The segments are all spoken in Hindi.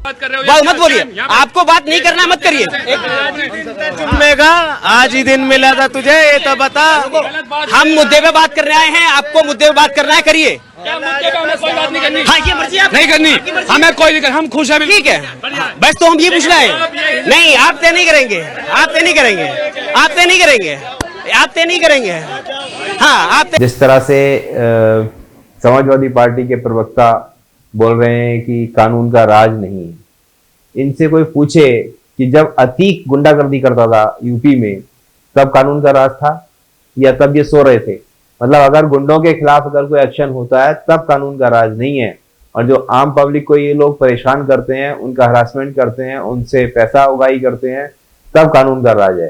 बात कर रहे हो, मत बोलिए। आपको बात नहीं करना मत करिए। चुनने आज ही दिन मिला था तुझे, ये तो बता। हम मुद्दे पे बात करने आए हैं, आपको मुद्दे पे बात करना है, करिए। क्या मुद्दे पे हमें कोई बात नहीं करनी? हाँ, ये मर्जी आप नहीं करनी, हमें कोई नहीं करनी, हम खुश हैं। ठीक है, बस तो हम ये पूछ रहे हैं। नहीं, आप तय नहीं करेंगे, आप तय नहीं करेंगे, आप तय नहीं करेंगे, आप तय नहीं करेंगे। हाँ, आप जिस तरह से समाजवादी पार्टी के प्रवक्ता बोल रहे हैं कि कानून का राज नहीं, इनसे कोई पूछे कि जब अतीक गुंडागर्दी करता था यूपी में, तब कानून का राज था या तब ये सो रहे थे? मतलब अगर गुंडों के खिलाफ अगर कोई एक्शन होता है तब कानून का राज नहीं है, और जो आम पब्लिक को ये लोग परेशान करते हैं, उनका हरासमेंट करते हैं, उनसे पैसा उगाही करते हैं, तब कानून का राज है।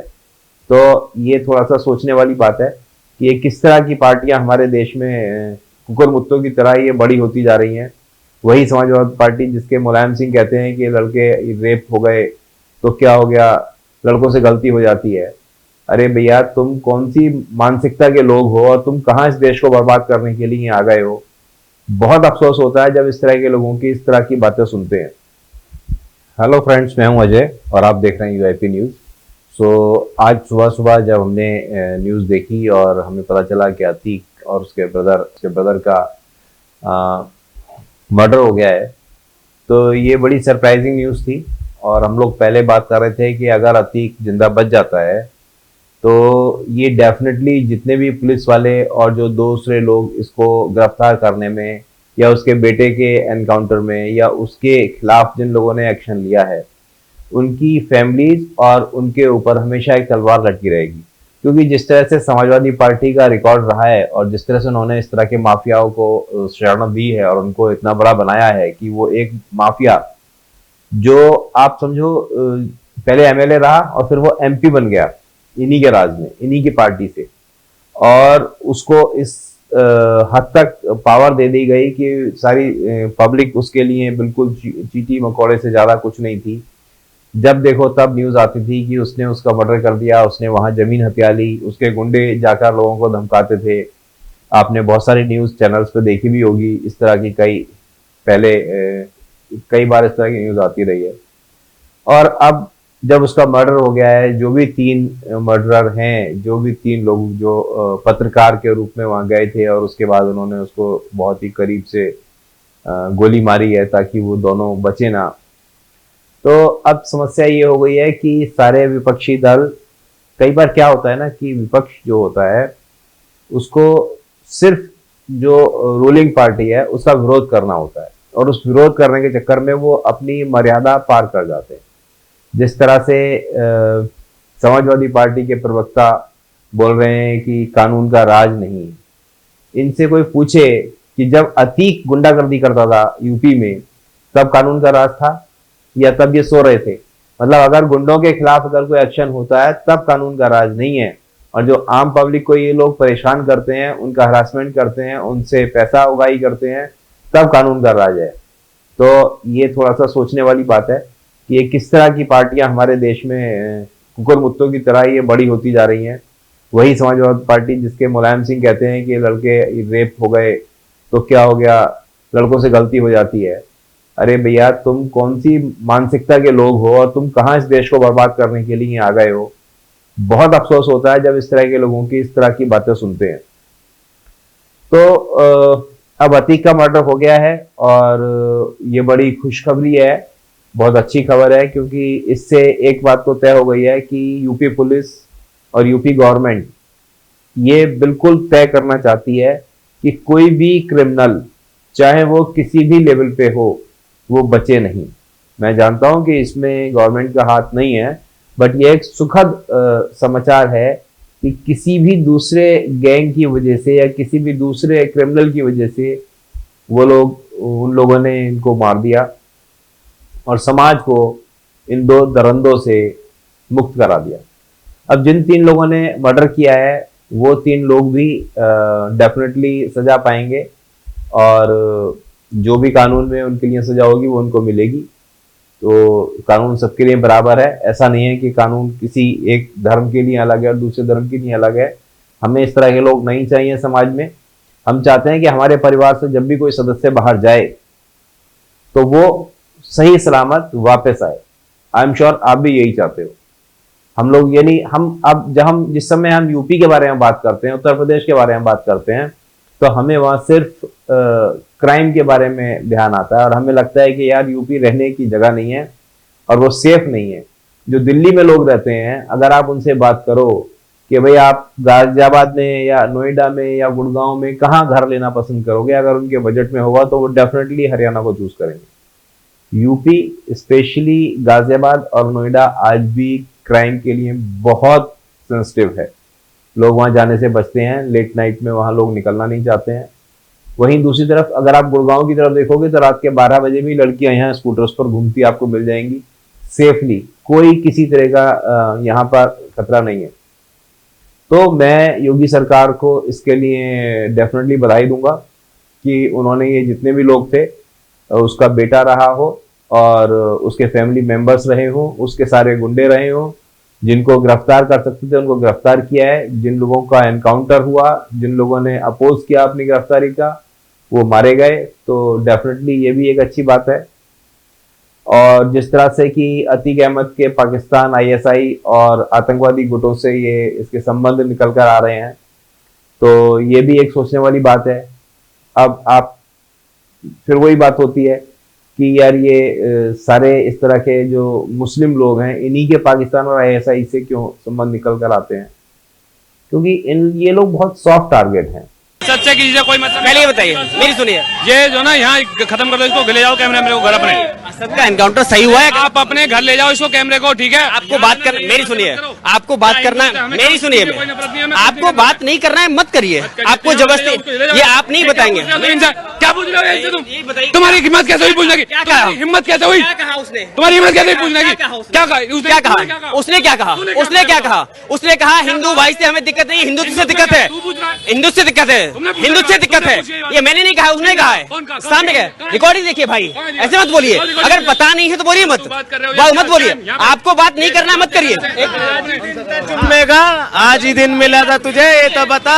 तो ये थोड़ा सा सोचने वाली बात है कि ये किस तरह की पार्टियां हमारे देश में कुकुर मुत्तों की तरह ये बड़ी होती जा रही हैं। वही समाजवादी पार्टी जिसके मुलायम सिंह कहते हैं कि लड़के रेप हो गए तो क्या हो गया, लड़कों से गलती हो जाती है। अरे भैया, तुम कौन सी मानसिकता के लोग हो और तुम कहाँ इस देश को बर्बाद करने के लिए आ गए हो? बहुत अफसोस होता है जब इस तरह के लोगों की इस तरह की बातें सुनते हैं। हेलो फ्रेंड्स, मैं हूं अजय और आप देख रहे हैं यूआईपी न्यूज़। आज सुबह सुबह जब हमने न्यूज़ देखी और हमें पता चला कि अतीक और उसके ब्रदर का मर्डर हो गया है, तो ये बड़ी सरप्राइजिंग न्यूज़ थी। और हम लोग पहले बात कर रहे थे कि अगर अतीक जिंदा बच जाता है तो ये डेफिनेटली जितने भी पुलिस वाले और जो दूसरे लोग इसको गिरफ्तार करने में या उसके बेटे के एनकाउंटर में या उसके खिलाफ जिन लोगों ने एक्शन लिया है, उनकी फैमिलीज और उनके ऊपर हमेशा एक तलवार लटकी रहेगी। क्योंकि जिस तरह से समाजवादी पार्टी का रिकॉर्ड रहा है और जिस तरह से उन्होंने इस तरह के माफियाओं को शरण दी है और उनको इतना बड़ा बनाया है कि वो एक माफिया जो आप समझो पहले एमएलए रहा और फिर वो एमपी बन गया इन्हीं के राज में, इन्हीं की पार्टी से, और उसको इस हद तक पावर दे दी गई कि सारी पब्लिक उसके लिए बिल्कुल चीटी मकोड़े से ज्यादा कुछ नहीं थी। जब देखो तब न्यूज आती थी कि उसने उसका मर्डर कर दिया, उसने वहां जमीन हथिया ली, उसके गुंडे जाकर लोगों को धमकाते थे। आपने बहुत सारी न्यूज चैनल्स पे देखी भी होगी इस तरह की, कई बार इस तरह की न्यूज आती रही है। और अब जब उसका मर्डर हो गया है, जो भी 3 मर्डरर हैं, जो भी 3 लोग जो पत्रकार के रूप में वहां गए थे और उसके बाद उन्होंने उसको बहुत ही करीब से गोली मारी है ताकि वो दोनों बचे ना, तो अब समस्या ये हो गई है कि सारे विपक्षी दल, कई बार क्या होता है ना कि विपक्ष जो होता है उसको सिर्फ जो रूलिंग पार्टी है उसका विरोध करना होता है, और उस विरोध करने के चक्कर में वो अपनी मर्यादा पार कर जाते हैं। जिस तरह से समाजवादी पार्टी के प्रवक्ता बोल रहे हैं कि कानून का राज नहीं, इनसे कोई पूछे कि जब अतीक गुंडागर्दी करता था यूपी में, तब कानून का राज था या तब ये सो रहे थे? मतलब अगर गुंडों के खिलाफ अगर कोई एक्शन होता है तब कानून का राज नहीं है, और जो आम पब्लिक को ये लोग परेशान करते हैं, उनका हरासमेंट करते हैं, उनसे पैसा उगाही करते हैं, तब कानून का राज है। तो ये थोड़ा सा सोचने वाली बात है कि ये किस तरह की पार्टियां हमारे देश में कुकुर मुत्तों की तरह ये बड़ी होती जा रही हैं। वही समाजवादी पार्टी जिसके मुलायम सिंह कहते हैं कि लड़के रेप हो गए तो क्या हो गया, लड़कों से गलती हो जाती है। अरे भैया, तुम कौन सी मानसिकता के लोग हो और तुम कहाँ इस देश को बर्बाद करने के लिए आ गए हो? बहुत अफसोस होता है जब इस तरह के लोगों की इस तरह की बातें सुनते हैं। तो अब अतीक का मर्डर हो गया है और ये बड़ी खुशखबरी है, बहुत अच्छी खबर है, क्योंकि इससे एक बात तो तय हो गई है कि यूपी पुलिस और यूपी गवर्नमेंट ये बिल्कुल तय करना चाहती है कि कोई भी क्रिमिनल, चाहे वो किसी भी लेवल पे हो, वो बचे नहीं। मैं जानता हूं कि इसमें गवर्नमेंट का हाथ नहीं है, बट ये एक सुखद समाचार है कि किसी भी दूसरे गैंग की वजह से या किसी भी दूसरे क्रिमिनल की वजह से उन लोगों ने इनको मार दिया और समाज को इन 2 दरंदों से मुक्त करा दिया। अब जिन 3 लोगों ने मर्डर किया है वो 3 लोग भी डेफिनेटली सजा पाएंगे, और जो भी कानून में उनके लिए सजा होगी वो उनको मिलेगी। तो कानून सबके लिए बराबर है, ऐसा नहीं है कि कानून किसी एक धर्म के लिए अलग है और दूसरे धर्म के लिए अलग है। हमें इस तरह के लोग नहीं चाहिए समाज में। हम चाहते हैं कि हमारे परिवार से जब भी कोई सदस्य बाहर जाए तो वो सही सलामत वापस आए। आई एम श्योर आप भी यही चाहते हो। हम लोग ये नहीं, हम अब जब हम जिस समय हम यूपी के बारे में बात करते हैं, उत्तर प्रदेश के बारे में बात करते हैं, तो हमें वहां सिर्फ क्राइम के बारे में ध्यान आता है और हमें लगता है कि यार यूपी रहने की जगह नहीं है और वो सेफ नहीं है। जो दिल्ली में लोग रहते हैं, अगर आप उनसे बात करो कि भाई आप गाजियाबाद में या नोएडा में या गुड़गांव में कहाँ घर लेना पसंद करोगे, अगर उनके बजट में होगा तो वो डेफिनेटली हरियाणा को चूज करेंगे। यूपी स्पेशली गाजियाबाद और नोएडा आज भी क्राइम के लिए बहुत सेंसिटिव है। लोग वहां जाने से बचते हैं, लेट नाइट में वहां लोग निकलना नहीं चाहते हैं। वहीं दूसरी तरफ अगर आप गुड़गांव की तरफ देखोगे तो रात के 12 बजे भी लड़कियां यहाँ स्कूटर्स पर घूमती आपको मिल जाएंगी सेफली। कोई किसी तरह का यहाँ पर खतरा नहीं है। तो मैं योगी सरकार को इसके लिए डेफिनेटली बधाई दूंगा कि उन्होंने ये जितने भी लोग थे, उसका बेटा रहा हो और उसके फैमिली मेंबर्स रहे हो, उसके सारे गुंडे रहे हो, जिनको गिरफ्तार कर सकते थे उनको गिरफ्तार किया है। जिन लोगों का एनकाउंटर हुआ, जिन लोगों ने अपोज किया अपनी गिरफ्तारी का, वो मारे गए। तो डेफिनेटली ये भी एक अच्छी बात है। और जिस तरह से कि अतीक अहमद के पाकिस्तान आईएसआई और आतंकवादी गुटों से ये इसके संबंध निकल कर आ रहे हैं, तो ये भी एक सोचने वाली बात है। अब आप फिर वही बात होती है कि यार ये सारे इस तरह के जो मुस्लिम लोग हैं, इन्हीं के पाकिस्तान और आईएसआई से क्यों संबंध निकल कर आते हैं? क्योंकि ये लोग बहुत सॉफ्ट टारगेट हैं। सच्चे की चीजें कोई मतलब पहले ये बताइए, मेरी सुनिए। ये जो ना यहाँ खत्म कर दो इसको, ले जाओ कैमरा मेरे को घर अपने। असद का एनकाउंटर सही हुआ है? आप अपने घर ले जाओ इसको कैमरे को, ठीक है? आपको बात कर, मेरी सुनिए, आपको बात करना है, मेरी सुनिए, आपको बात नहीं करना है मत करिए। आपको जबरदस्ती ये आप नहीं बताएंगे। क्या पूछ रहे हो तुम? ये बताइए, तुम्हारी हिम्मत कैसे हुई पूछने की? क्या कहा? हिम्मत कैसे हुई? क्या कहा उसने? तुम्हारी हिम्मत कैसे हुई पूछने की? क्या कहा उसने? क्या कहा? क्या कहा उसने? क्या कहा उसने? क्या कहा उसने? कहा हिंदू भाई से हमें दिक्कत नहीं, हिंदुत्व से दिक्कत है, हिंदुत्व से दिक्कत है, हिंदुत्व से दिक्कत है। ये मैंने नहीं कहा, उसने कहा है। सामने क्या रिकॉर्डिंग देखिए भाई, ऐसे मत बोलिए। अगर पता नहीं है तो बोलिए मत, मत बोलिए। आपको बात नहीं करना मत करिए। चुनने का आज ही दिन मिला था तुझे, ये तो बता।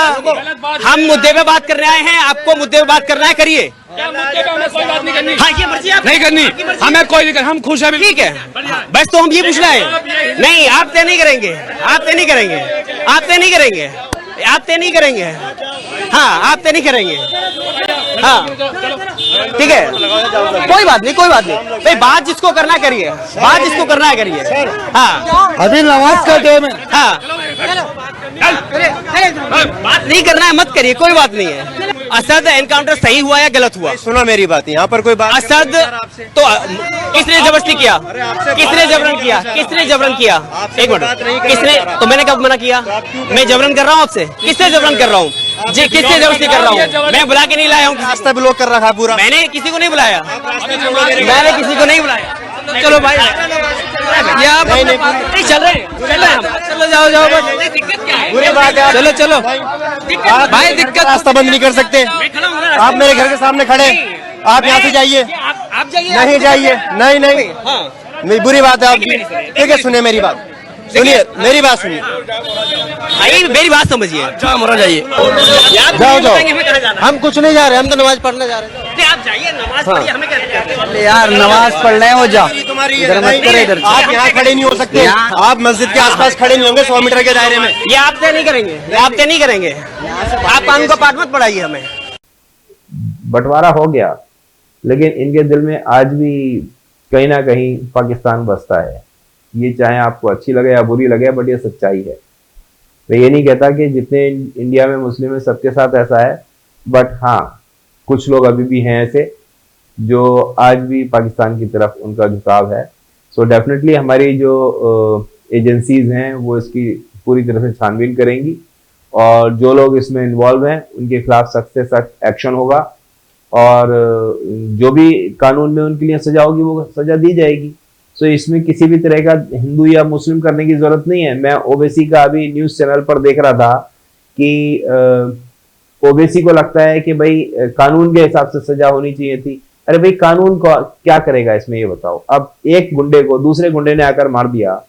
हम मुद्दे पे बात करने आए हैं, आपको मुद्दे पे बात करना है, करिए। हमें कोई बात नहीं करनी। हाँ, ये मर्जी आप नहीं करनी, हमें कोई नहीं, हम खुश हैं। ठीक है, बस तो हम ये पूछ रहे हैं। नहीं, आप तय नहीं करेंगे, आप तय नहीं करेंगे, आप तय नहीं करेंगे, आप तय नहीं करेंगे। हाँ, आप तय नहीं करेंगे। हाँ, ठीक है, कोई बात नहीं, कोई बात नहीं भाई। बात जिसको करना करिए, बात जिसको करना है करिए। हाँ, अभी नमाज का टाइम है। हाँ, बात नहीं करना है मत करिए, कोई बात नहीं है। असद एनकाउंटर सही हुआ या गलत हुआ? सुनो मेरी बात, यहाँ पर कोई बात असद तो किसने जबरदस्ती किया? किसने जबरन किया? किसने जबरन किया? एक मिनट, किसने? तो मैंने कब मना किया? मैं जबरन कर रहा हूँ आपसे? किससे जबरन कर रहा हूँ जी? किससे जबरदस्ती कर रहा हूँ? मैं बुला के नहीं लाया हूँ, रास्ता ब्लॉक कर रखा है पूरा। मैंने किसी को नहीं बुलाया, मैंने किसी को नहीं बुलाया। चलो भाई, नहीं चल रहे, चलो जाओ जाओ, बुरी बात है। चलो चलो भाई दिक्कत, रास्ता बंद नहीं कर सकते। आप मेरे घर के सामने खड़े, आप यहाँ से जाइए। आप जाइए, नहीं जाइए, नहीं नहीं, हाँ, बुरी बात है आपकी। ठीक है, सुनिए मेरी बात, सुनिए मेरी बात, सुनिए। आइए मेरी बात समझिए। मरा जाइए, जाओ जाओ। हम कुछ नहीं जा रहे, हम तो नमाज पढ़ने जा रहे हैं। आप जाइए, नमाज पढ़िए, हमें क्या यार नमाज पढ़ रहे हैं, वो जा इधर मत करे, इधर। आप यहाँ खड़े नहीं हो सकते, आप मस्जिद के आसपास खड़े नहीं होंगे 100 मीटर के दायरे में। ये आप तय नहीं करेंगे, ये आप तय नहीं करेंगे। आप कानून का पाठ मत पढ़ाइए हमें। बंटवारा हो गया, लेकिन इनके दिल में आज भी कहीं ना कहीं पाकिस्तान बसता है। ये चाहे आपको अच्छी लगे या बुरी लगे, बट ये सच्चाई है। मैं ये नहीं कहता कि जितने इंडिया में मुस्लिम है सबके साथ ऐसा है, बट हाँ, कुछ लोग अभी भी हैं ऐसे जो आज भी पाकिस्तान की तरफ उनका झुकाव है। सो डेफिनेटली हमारी जो एजेंसीज हैं वो इसकी पूरी तरह से छानबीन करेंगी और जो लोग इसमें इन्वॉल्व हैं उनके खिलाफ सख्त से सख्त एक्शन होगा और जो भी कानून में उनके लिए सजा होगी वो सजा दी जाएगी। सो इसमें किसी भी तरह का हिंदू या मुस्लिम करने की जरूरत नहीं है। मैं ओबीसी का अभी न्यूज चैनल पर देख रहा था कि ओबीसी को लगता है कि भाई कानून के हिसाब से सजा होनी चाहिए थी। अरे भाई, कानून को क्या करेगा इसमें, ये बताओ। अब एक गुंडे को दूसरे गुंडे ने आकर मार दिया,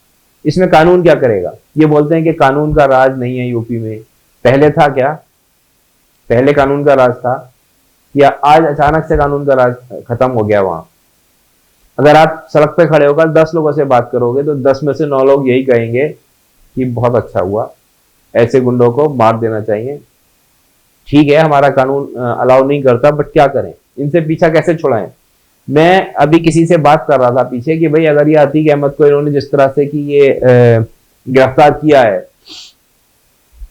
इसमें कानून क्या करेगा? ये बोलते हैं कि कानून का राज नहीं है यूपी में। पहले था क्या? पहले कानून का राज था या आज अचानक से कानून का राज खत्म हो गया वहां? अगर आप सड़क पे खड़े होकर 10 लोगों से बात करोगे तो 10 में से 9 लोग यही कहेंगे कि बहुत अच्छा हुआ, ऐसे गुंडों को मार देना चाहिए। ठीक है, हमारा कानून अलाउ नहीं करता, बट क्या करें, इनसे पीछा कैसे छुड़ाएं। मैं अभी किसी से बात कर रहा था पीछे कि भाई अगर ये अतीक अहमद को इन्होंने जिस तरह से कि ये गिरफ्तार किया है,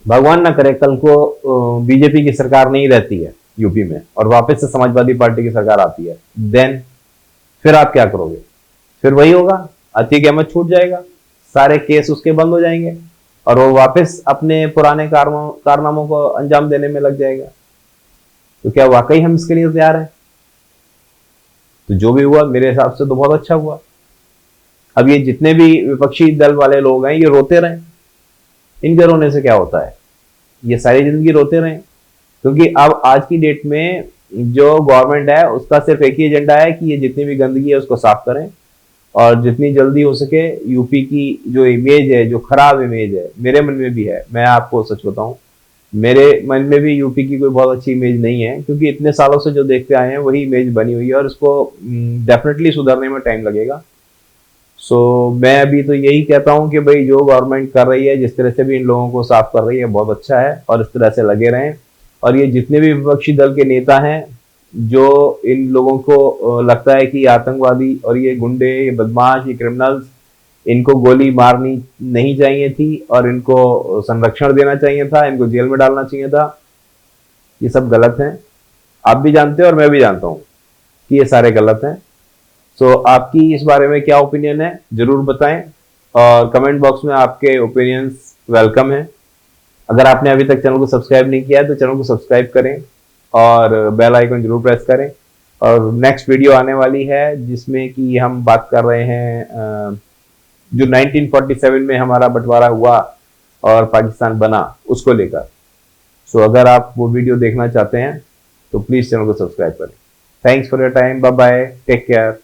भगवान ना करे कल को बीजेपी की सरकार नहीं रहती है यूपी में और वापस से समाजवादी पार्टी की सरकार आती है, देन फिर आप क्या करोगे? फिर वही होगा, अतीक अहमद छूट जाएगा, सारे केस उसके बंद हो जाएंगे और वो वापस अपने पुराने कारनामों को अंजाम देने में लग जाएगा। तो क्या वाकई हम इसके लिए तैयार हैं? तो जो भी हुआ मेरे हिसाब से तो बहुत अच्छा हुआ। अब ये जितने भी विपक्षी दल वाले लोग हैं ये रोते रहें, इनके रोने से क्या होता है, ये सारी जिंदगी रोते रहें, क्योंकि अब आज की डेट में जो गवर्नमेंट है उसका सिर्फ एक ही एजेंडा है कि ये जितनी भी गंदगी है उसको साफ करें और जितनी जल्दी हो सके यूपी की जो इमेज है, जो खराब इमेज है, मेरे मन में भी है, मैं आपको सच बताऊं, मेरे मन में भी यूपी की कोई बहुत अच्छी इमेज नहीं है, क्योंकि इतने सालों से जो देखते आए हैं वही इमेज बनी हुई है और इसको डेफिनेटली सुधरने में टाइम लगेगा। सो मैं अभी तो यही कहता हूं कि भाई जो गवर्नमेंट कर रही है, जिस तरह से भी इन लोगों को साफ कर रही है, बहुत अच्छा है और इस तरह से लगे रहें। और ये जितने भी विपक्षी दल के नेता हैं जो इन लोगों को लगता है कि आतंकवादी और ये गुंडे, ये बदमाश, ये क्रिमिनल्स, इनको गोली मारनी नहीं चाहिए थी और इनको संरक्षण देना चाहिए था, इनको जेल में डालना चाहिए था, ये सब गलत हैं। आप भी जानते हैं और मैं भी जानता हूं कि ये सारे गलत हैं। सो आपकी इस बारे में क्या ओपिनियन है जरूर बताएं और कमेंट बॉक्स में आपके ओपिनियंस वेलकम है। अगर आपने अभी तक चैनल को सब्सक्राइब नहीं किया है तो चैनल को सब्सक्राइब करें और बेल आइकन जरूर प्रेस करें। और नेक्स्ट वीडियो आने वाली है जिसमें कि हम बात कर रहे हैं जो 1947 में हमारा बंटवारा हुआ और पाकिस्तान बना, उसको लेकर। सो अगर आप वो वीडियो देखना चाहते हैं तो प्लीज चैनल को सब्सक्राइब करें। Thanks for your time, bye bye, take care.